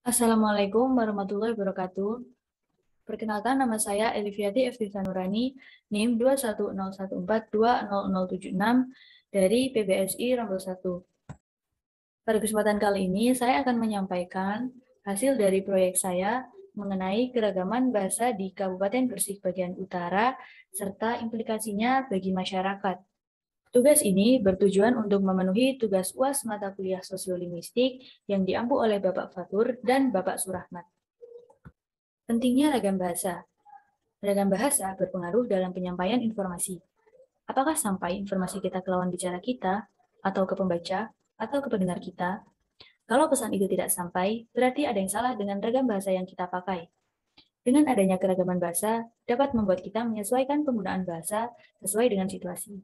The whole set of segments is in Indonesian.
Assalamualaikum warahmatullahi wabarakatuh. Perkenalkan, nama saya Eliviati Eftiza Nurani, NIM 21014200076 dari PBSI Rambut 1. Pada kesempatan kali ini, saya akan menyampaikan hasil dari proyek saya mengenai keragaman bahasa di Kabupaten Gresik bagian utara, serta implikasinya bagi masyarakat. Tugas ini bertujuan untuk memenuhi tugas UAS mata kuliah Sosiolinguistik yang diampu oleh Bapak Fatur dan Bapak Surahmat. Pentingnya ragam bahasa. Ragam bahasa berpengaruh dalam penyampaian informasi. Apakah sampai informasi kita ke lawan bicara kita, atau ke pembaca, atau ke pendengar kita? Kalau pesan itu tidak sampai, berarti ada yang salah dengan ragam bahasa yang kita pakai. Dengan adanya keragaman bahasa, dapat membuat kita menyesuaikan penggunaan bahasa sesuai dengan situasi.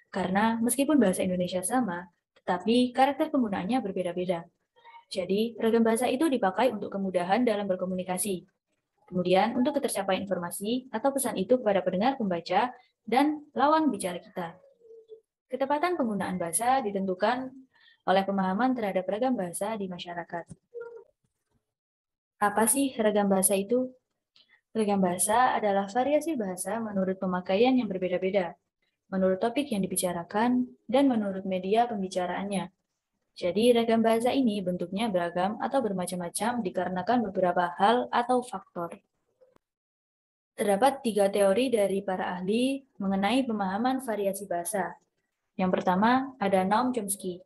Karena meskipun bahasa Indonesia sama, tetapi karakter penggunaannya berbeda-beda. Jadi, ragam bahasa itu dipakai untuk kemudahan dalam berkomunikasi. Kemudian, untuk ketercapaian informasi atau pesan itu kepada pendengar, pembaca, dan lawan bicara kita. Ketepatan penggunaan bahasa ditentukan oleh pemahaman terhadap ragam bahasa di masyarakat. Apa sih ragam bahasa itu? Ragam bahasa adalah variasi bahasa menurut pemakaian yang berbeda-beda, menurut topik yang dibicarakan, dan menurut media pembicaraannya. Jadi, ragam bahasa ini bentuknya beragam atau bermacam-macam dikarenakan beberapa hal atau faktor. Terdapat 3 teori dari para ahli mengenai pemahaman variasi bahasa. Yang pertama, ada Noam Chomsky.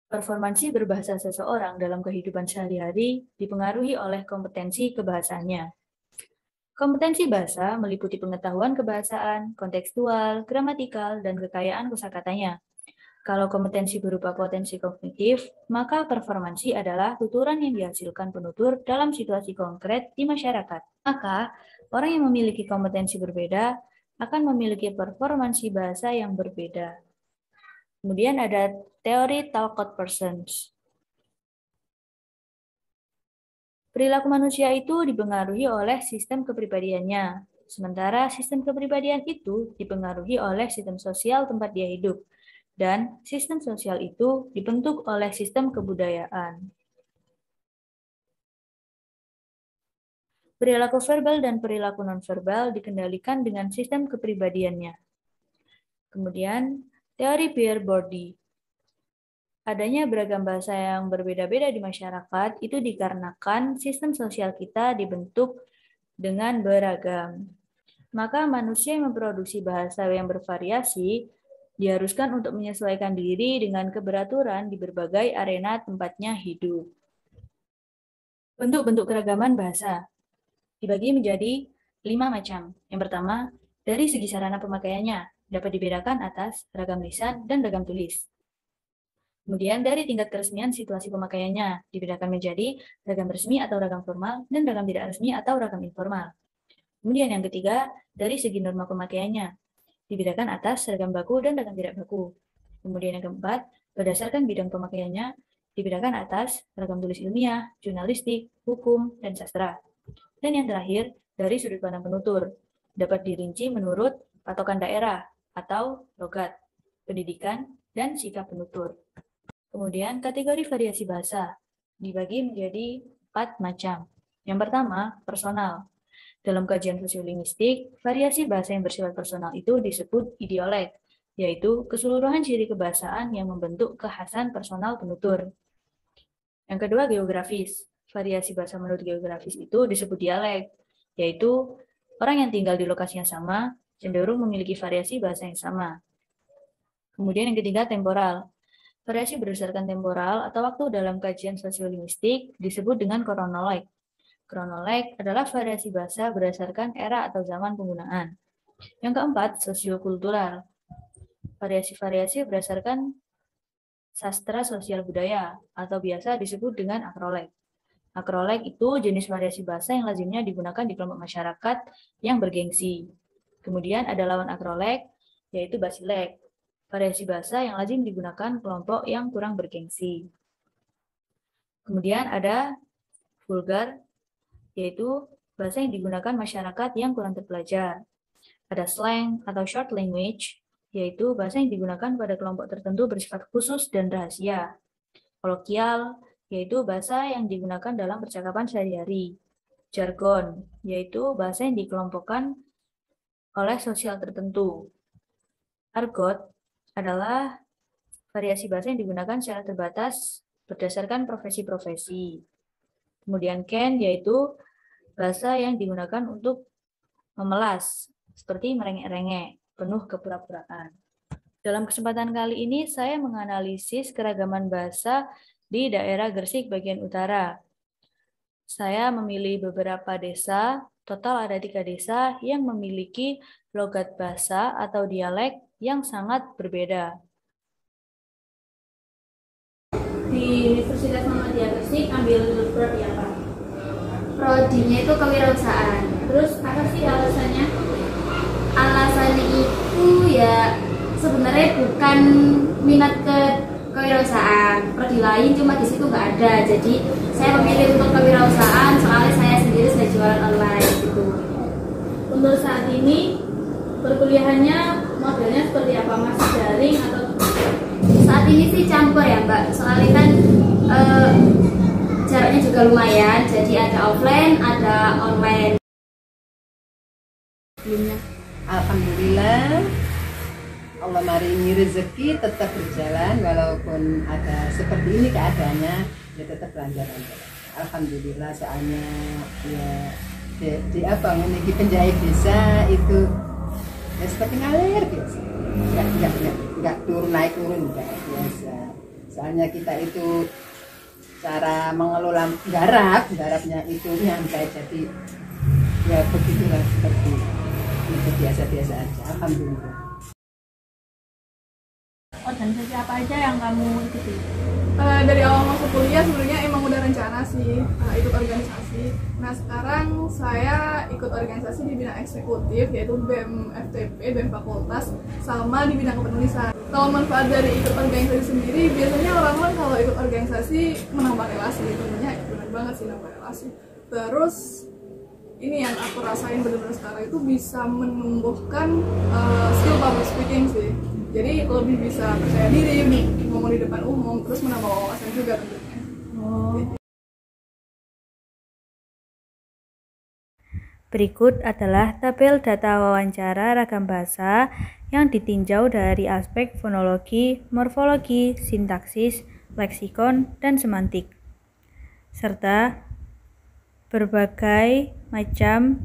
Performansi berbahasa seseorang dalam kehidupan sehari-hari dipengaruhi oleh kompetensi kebahasaannya. Kompetensi bahasa meliputi pengetahuan kebahasaan, kontekstual, gramatikal, dan kekayaan kosakatanya. Kalau kompetensi berupa potensi kognitif, maka performansi adalah tuturan yang dihasilkan penutur dalam situasi konkret di masyarakat. Maka, orang yang memiliki kompetensi berbeda akan memiliki performansi bahasa yang berbeda. Kemudian ada teori Talcott Persons. Perilaku manusia itu dipengaruhi oleh sistem kepribadiannya, sementara sistem kepribadian itu dipengaruhi oleh sistem sosial tempat dia hidup, dan sistem sosial itu dibentuk oleh sistem kebudayaan. Perilaku verbal dan perilaku nonverbal dikendalikan dengan sistem kepribadiannya. Kemudian, teori Pierre-Bourdieu. Adanya beragam bahasa yang berbeda-beda di masyarakat itu dikarenakan sistem sosial kita dibentuk dengan beragam. Maka manusia yang memproduksi bahasa yang bervariasi diharuskan untuk menyesuaikan diri dengan keberaturan di berbagai arena tempatnya hidup. Bentuk-bentuk keragaman bahasa dibagi menjadi 5 macam. Yang pertama, dari segi sarana pemakaiannya dapat dibedakan atas ragam lisan dan ragam tulis. Kemudian dari tingkat keresmian situasi pemakaiannya dibedakan menjadi ragam resmi atau ragam formal dan ragam tidak resmi atau ragam informal. Kemudian yang ketiga, dari segi norma pemakaiannya dibedakan atas ragam baku dan ragam tidak baku. Kemudian yang keempat, berdasarkan bidang pemakaiannya dibedakan atas ragam tulis ilmiah, jurnalistik, hukum, dan sastra. Dan yang terakhir, dari sudut pandang penutur, dapat dirinci menurut patokan daerah atau logat, pendidikan, dan sikap penutur. Kemudian, kategori variasi bahasa dibagi menjadi 4 macam. Yang pertama, personal. Dalam kajian sosiolinguistik, variasi bahasa yang bersifat personal itu disebut idiolek, yaitu keseluruhan ciri kebahasaan yang membentuk kekhasan personal penutur. Yang kedua, geografis. Variasi bahasa menurut geografis itu disebut dialek, yaitu orang yang tinggal di lokasi yang sama cenderung memiliki variasi bahasa yang sama. Kemudian yang ketiga, temporal. Variasi berdasarkan temporal atau waktu dalam kajian sosiolinguistik disebut dengan kronolog. Kronolog adalah variasi bahasa berdasarkan era atau zaman penggunaan. Yang keempat, sosiokultural. Variasi-variasi berdasarkan sastra sosial budaya atau biasa disebut dengan akroleg. Akroleg itu jenis variasi bahasa yang lazimnya digunakan di kelompok masyarakat yang bergengsi. Kemudian ada lawan akroleg, yaitu basilek. Variasi bahasa yang lazim digunakan kelompok yang kurang bergengsi. Kemudian ada vulgar, yaitu bahasa yang digunakan masyarakat yang kurang terpelajar. Ada slang atau short language, yaitu bahasa yang digunakan pada kelompok tertentu bersifat khusus dan rahasia. Kolokial, yaitu bahasa yang digunakan dalam percakapan sehari-hari. Jargon, yaitu bahasa yang dikelompokkan oleh sosial tertentu. Argot adalah variasi bahasa yang digunakan secara terbatas berdasarkan profesi-profesi. Kemudian Ken, yaitu bahasa yang digunakan untuk memelas, seperti merengek-rengek, penuh kepura-puraan. Dalam kesempatan kali ini, saya menganalisis keragaman bahasa di daerah Gresik bagian utara. Saya memilih beberapa desa, total ada 3 desa yang memiliki logat bahasa atau dialek yang sangat berbeda. Di Universitas Muhammadiyah Gresik ambil prodi apa? Prodinya itu kewirausahaan. Terus apa sih alasannya? Alasannya itu ya sebenarnya bukan minat ke kewirausahaan. Prodi lain cuma di situ nggak ada. Jadi saya memilih untuk kewirausahaan soalnya saya sendiri sudah jualan online gitu. Untuk saat ini perkuliahannya modelnya seperti apa? Masih daring atau? Saat ini sih campur ya Mbak. Soalnya kan jaraknya juga lumayan. Jadi ada offline, ada online. Alhamdulillah, Allah maringi rezeki tetap berjalan walaupun ada seperti ini keadaannya, ya tetap lancar-lancar. Alhamdulillah, soalnya ya di apa memiliki penjahit desa itu ya seperti ngalir biasa, nggak turun naik turun nggak biasa. Soalnya kita itu cara mengelola garapnya itu nyampe, jadi ya begitulah seperti itu biasa-biasa aja. Alhamdulillah. Organisasi apa aja yang kamu ikuti? Dari awal masuk kuliah sebenarnya emang udah rencana sih ikut organisasi. Nah sekarang saya ikut organisasi di bidang eksekutif yaitu BEM FTP, BEM Fakultas, sama di bidang kepenulisan. Kalau manfaat dari ikut organisasi sendiri, biasanya orang-orang kalau ikut organisasi menambah relasi, tentunya benar banget sih nambah relasi. Terus ini yang aku rasain benar-benar sekarang itu bisa menumbuhkan skill public speaking sih. Jadi lebih bisa percaya diri, ngomong di depan umum, terus menambah wawasan juga tentunya. Berikut adalah tabel data wawancara ragam bahasa yang ditinjau dari aspek fonologi, morfologi, sintaksis, leksikon, dan semantik, serta berbagai macam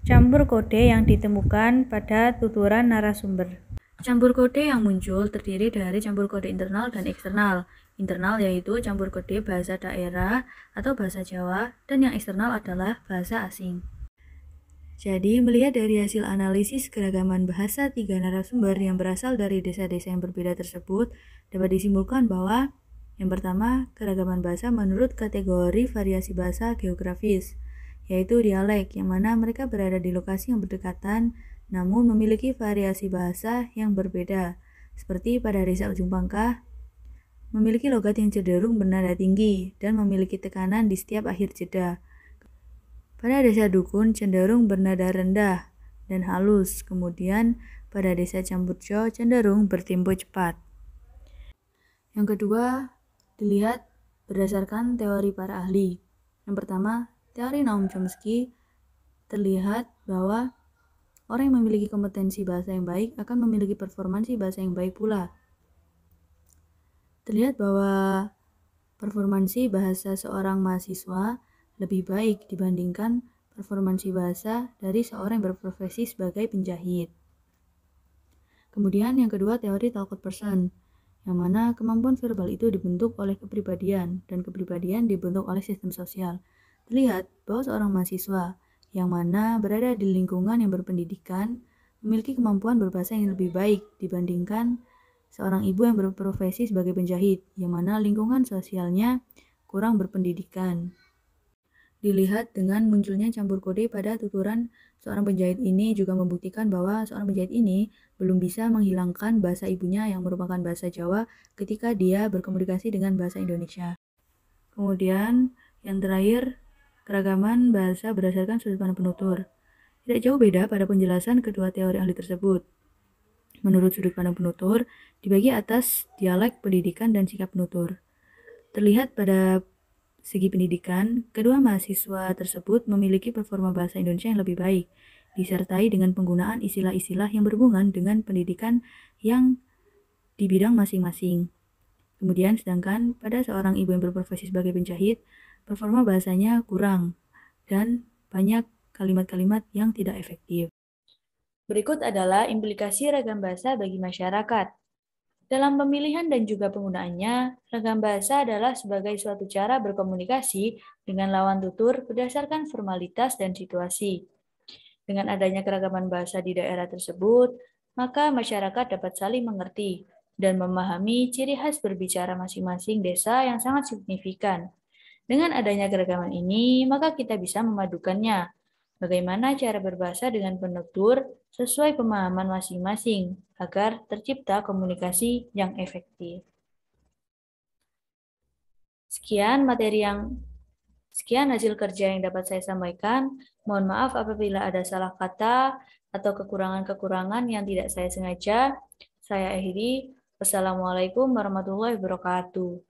campur kode yang ditemukan pada tuturan narasumber. Campur kode yang muncul terdiri dari campur kode internal dan eksternal. Internal yaitu campur kode bahasa daerah atau bahasa Jawa, dan yang eksternal adalah bahasa asing. Jadi, melihat dari hasil analisis keragaman bahasa 3 narasumber yang berasal dari desa-desa yang berbeda tersebut, dapat disimpulkan bahwa yang pertama, keragaman bahasa menurut kategori variasi bahasa geografis, yaitu dialek, yang mana mereka berada di lokasi yang berdekatan namun memiliki variasi bahasa yang berbeda, seperti pada desa Ujung Pangkah, memiliki logat yang cenderung bernada tinggi dan memiliki tekanan di setiap akhir jeda. Pada desa Dukun cenderung bernada rendah dan halus, kemudian pada desa Campurjo cenderung bertempo cepat. Yang kedua, dilihat berdasarkan teori para ahli. Yang pertama, teori Noam Chomsky terlihat bahwa orang yang memiliki kompetensi bahasa yang baik akan memiliki performansi bahasa yang baik pula. Terlihat bahwa performansi bahasa seorang mahasiswa lebih baik dibandingkan performansi bahasa dari seorang yang berprofesi sebagai penjahit. Kemudian yang kedua, teori Talcott Person, yang mana kemampuan verbal itu dibentuk oleh kepribadian, dan kepribadian dibentuk oleh sistem sosial. Terlihat bahwa seorang mahasiswa yang mana berada di lingkungan yang berpendidikan memiliki kemampuan berbahasa yang lebih baik dibandingkan seorang ibu yang berprofesi sebagai penjahit, yang mana lingkungan sosialnya kurang berpendidikan. Dilihat dengan munculnya campur kode pada tuturan seorang penjahit ini juga membuktikan bahwa seorang penjahit ini belum bisa menghilangkan bahasa ibunya yang merupakan bahasa Jawa ketika dia berkomunikasi dengan bahasa Indonesia. Kemudian yang terakhir, keragaman bahasa berdasarkan sudut pandang penutur. Tidak jauh beda pada penjelasan kedua teori ahli tersebut. Menurut sudut pandang penutur, dibagi atas dialek, pendidikan, dan sikap penutur. Terlihat pada segi pendidikan, kedua mahasiswa tersebut memiliki performa bahasa Indonesia yang lebih baik, disertai dengan penggunaan istilah-istilah yang berhubungan dengan pendidikan yang di bidang masing-masing. Kemudian, sedangkan pada seorang ibu yang berprofesi sebagai penjahit, performa bahasanya kurang dan banyak kalimat-kalimat yang tidak efektif. Berikut adalah implikasi ragam bahasa bagi masyarakat. Dalam pemilihan dan juga penggunaannya, ragam bahasa adalah sebagai suatu cara berkomunikasi dengan lawan tutur berdasarkan formalitas dan situasi. Dengan adanya keragaman bahasa di daerah tersebut, maka masyarakat dapat saling mengerti dan memahami ciri khas berbicara masing-masing desa yang sangat signifikan. Dengan adanya keragaman ini, maka kita bisa memadukannya. Bagaimana cara berbahasa dengan penutur sesuai pemahaman masing-masing agar tercipta komunikasi yang efektif. Sekian hasil kerja yang dapat saya sampaikan. Mohon maaf apabila ada salah kata atau kekurangan-kekurangan yang tidak saya sengaja. Saya akhiri. Wassalamualaikum warahmatullahi wabarakatuh.